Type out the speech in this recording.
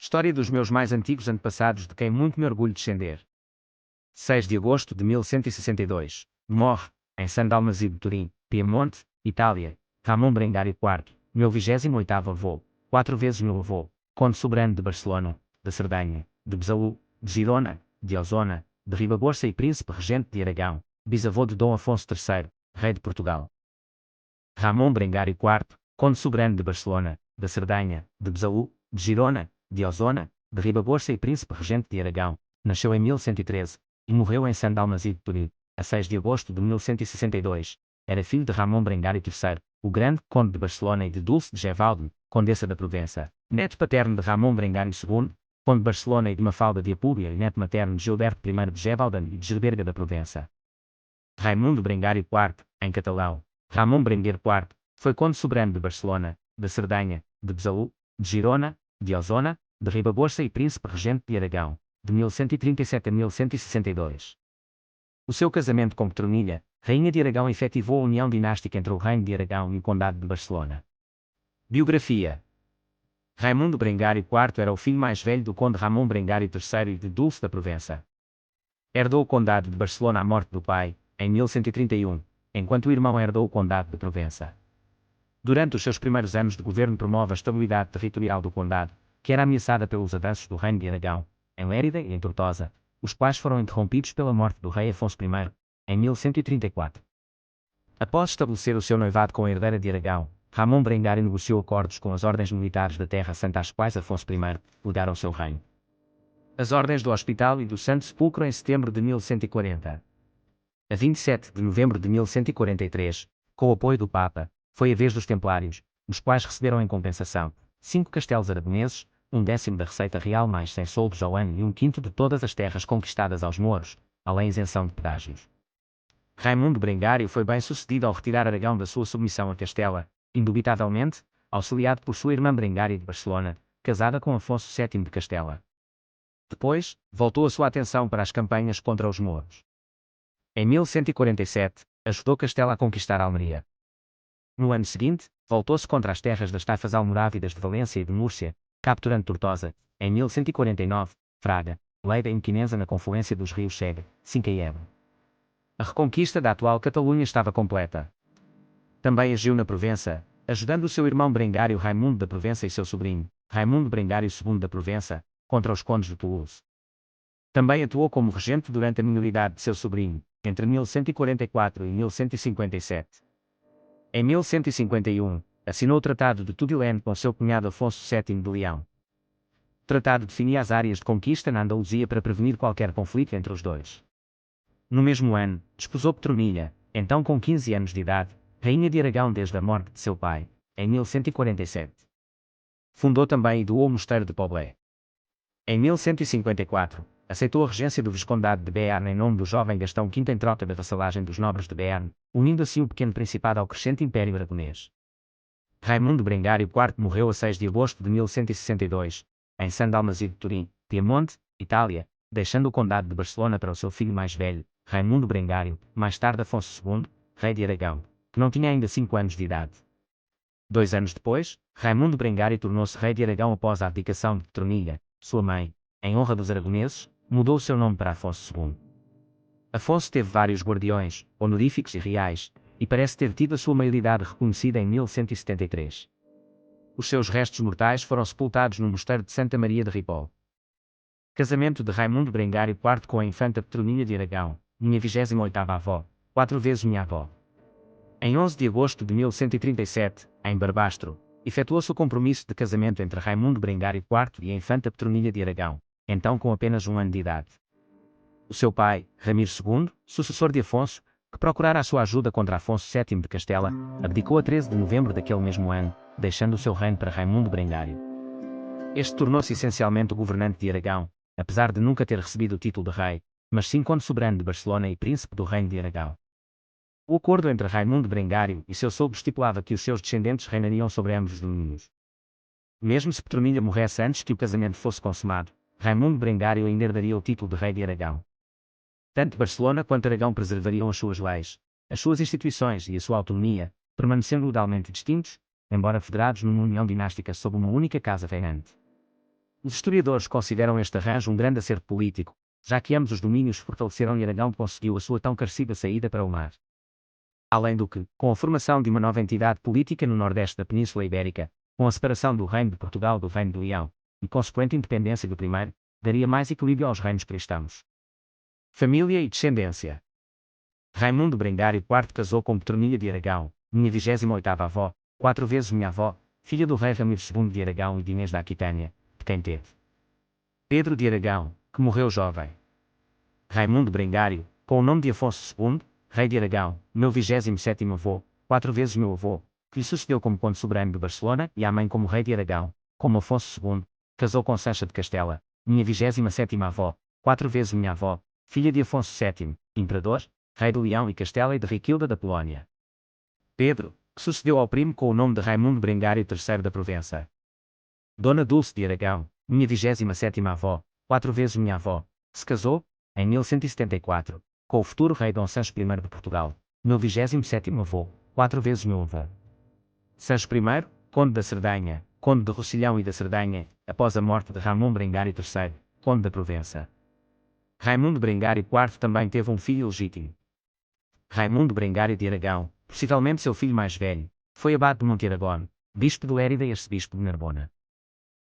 História dos meus mais antigos antepassados de quem muito me orgulho descender. 6 de agosto de 1162. Morre, em San Dalmazio de Turim, Piemonte, Itália, Ramon Berengário IV, meu 28º avô, 4 vezes meu avô, conde soberano de Barcelona, de Cerdanha, de Besalú, de Girona, de Osona, de Ribagorça e príncipe regente de Aragão, bisavô de Dom Afonso III, rei de Portugal. Ramon Berengário IV, conde soberano de Barcelona, da Cerdanha, de Besalú, de Girona, de Osona, de Ribagorça e príncipe regente de Aragão, nasceu em 1113 e morreu em San Dalmazio de Turim, a 6 de agosto de 1162. Era filho de Ramon Berengário III, o grande conde de Barcelona e de Dulce de Gervaldo, condessa da Provença, neto paterno de Ramon Berengário II, conde de Barcelona e de Mafalda de Apúlia e neto materno de Gilberto I de Gervalda e de Gerberga da Provença. Raimundo Berengário IV, em catalão, Ramon Berenguer IV, foi conde soberano de Barcelona, da Cerdanha, de Besalú, de Girona, de Osona, de Ribagorça e príncipe regente de Aragão, de 1137 a 1162. O seu casamento com Petronilha, rainha de Aragão, efetivou a união dinástica entre o reino de Aragão e o condado de Barcelona. Biografia. Raimundo Berengário IV era o filho mais velho do conde Ramon Berengário III e de Dulce da Provença. Herdou o condado de Barcelona à morte do pai, em 1131, enquanto o irmão herdou o condado de Provença. Durante os seus primeiros anos de governo promove a estabilidade territorial do condado, que era ameaçada pelos avanços do reino de Aragão, em Lérida e em Tortosa, os quais foram interrompidos pela morte do rei Afonso I, em 1134. Após estabelecer o seu noivado com a herdeira de Aragão, Ramon Berengário negociou acordos com as ordens militares da Terra Santa às quais Afonso I legaram seu reino. As ordens do Hospital e do Santo Sepulcro em setembro de 1140. A 27 de novembro de 1143, com o apoio do Papa, foi a vez dos Templários, os quais receberam em compensação 5 castelos aragoneses, 1/10 da receita real mais 100 soldos ao ano e 1/5 de todas as terras conquistadas aos mouros, além isenção de pedágios. Raimundo Berengário foi bem sucedido ao retirar Aragão da sua submissão a Castela, indubitavelmente, auxiliado por sua irmã Berengária de Barcelona, casada com Afonso VII de Castela. Depois, voltou a sua atenção para as campanhas contra os mouros. Em 1147, ajudou Castela a conquistar Almeria. No ano seguinte, voltou-se contra as terras das taifas almorávidas de Valência e de Múrcia, capturando Tortosa, em 1149, Fraga, Lleida e Mequinensa na confluência dos rios Segre, Cinca e Ebro. A reconquista da atual Catalunha estava completa. Também agiu na Provença, ajudando o seu irmão Berengário Raimundo da Provença e seu sobrinho, Raimundo Berengário II da Provença, contra os condes de Toulouse. Também atuou como regente durante a minoridade de seu sobrinho, entre 1144 e 1157. Em 1151, assinou o Tratado de Tudela com seu cunhado Afonso VII de Leão. O tratado definia as áreas de conquista na Andaluzia para prevenir qualquer conflito entre os dois. No mesmo ano, desposou Petronilha, então com 15 anos de idade, rainha de Aragão desde a morte de seu pai, em 1147. Fundou também e doou o mosteiro de Poblé. Em 1154, aceitou a regência do Viscondado de Béarn em nome do jovem Gastão V em troca da vassalagem dos nobres de Béarn, unindo assim o pequeno principado ao crescente Império Aragonês. Raimundo Berengário IV morreu a 6 de agosto de 1162, em San Dalmazio de Turim, Piemonte, Itália, deixando o condado de Barcelona para o seu filho mais velho, Raimundo Berengário, mais tarde Afonso II, rei de Aragão, que não tinha ainda 5 anos de idade. 2 anos depois, Raimundo Berengário tornou-se rei de Aragão após a abdicação de Petronilha, sua mãe, em honra dos aragoneses, mudou o seu nome para Afonso II. Afonso teve vários guardiões, honoríficos e reais, e parece ter tido a sua maioridade reconhecida em 1173. Os seus restos mortais foram sepultados no mosteiro de Santa Maria de Ripoll. Casamento de Raimundo Berengário IV com a infanta Petronilha de Aragão, minha 28ª avó, 4 vezes minha avó. Em 11 de agosto de 1137, em Barbastro, efetuou-se o compromisso de casamento entre Raimundo Berengário IV e a infanta Petronilha de Aragão, então com apenas 1 ano de idade. O seu pai, Ramiro II, sucessor de Afonso, que procurara a sua ajuda contra Afonso VII de Castela, abdicou a 13 de novembro daquele mesmo ano, deixando o seu reino para Raimundo Berengário. Este tornou-se essencialmente o governante de Aragão, apesar de nunca ter recebido o título de rei, mas sim conde soberano de Barcelona e príncipe do reino de Aragão. O acordo entre Raimundo Berengário e seu sogro estipulava que os seus descendentes reinariam sobre ambos os domínios. Mesmo se Petronilha morresse antes que o casamento fosse consumado, Raimundo Berengário ainda herdaria o título de rei de Aragão. Tanto Barcelona quanto Aragão preservariam as suas leis, as suas instituições e a sua autonomia, permanecendo legalmente distintos, embora federados numa união dinástica sob uma única casa reinante. Os historiadores consideram este arranjo um grande acerto político, já que ambos os domínios fortaleceram e Aragão conseguiu a sua tão carecida saída para o mar. Além do que, com a formação de uma nova entidade política no nordeste da Península Ibérica, com a separação do Reino de Portugal do Reino de Leão, e consequente independência do primeiro, daria mais equilíbrio aos reinos cristãos. Família e descendência. Raimundo Brengário IV casou com Petronila de Aragão, minha 28ª avó, 4 vezes minha avó, filha do rei Ramiro II de Aragão e de Inês da Aquitânia, de quem teve Pedro de Aragão, que morreu jovem. Raimundo Brengário, com o nome de Afonso II, rei de Aragão, meu 27º avô, 4 vezes meu avô, que lhe sucedeu como conde soberano de Barcelona e à mãe como rei de Aragão, como Afonso II, casou com Sancha de Castela, minha 27ª avó, 4 vezes minha avó, filha de Afonso VII, imperador, rei de Leão e Castela e de Riquilda da Polónia. Pedro, que sucedeu ao primo com o nome de Raimundo Brengário III da Provença. Dona Dulce de Aragão, minha 27ª avó, 4 vezes minha avó, se casou, em 1174, com o futuro rei Dom Sancho I de Portugal, meu 27º avô, 4 vezes meu avô. Sancho I, conde da Cerdanha, conde de Rocilhão e da Cerdanha, após a morte de Ramon Brengário III, conde da Provença. Raimundo Brengário IV também teve um filho legítimo. Raimundo Brengário de Aragão, possivelmente seu filho mais velho, foi abade de Monte Aragón, bispo de Lérida e arcebispo de Narbona.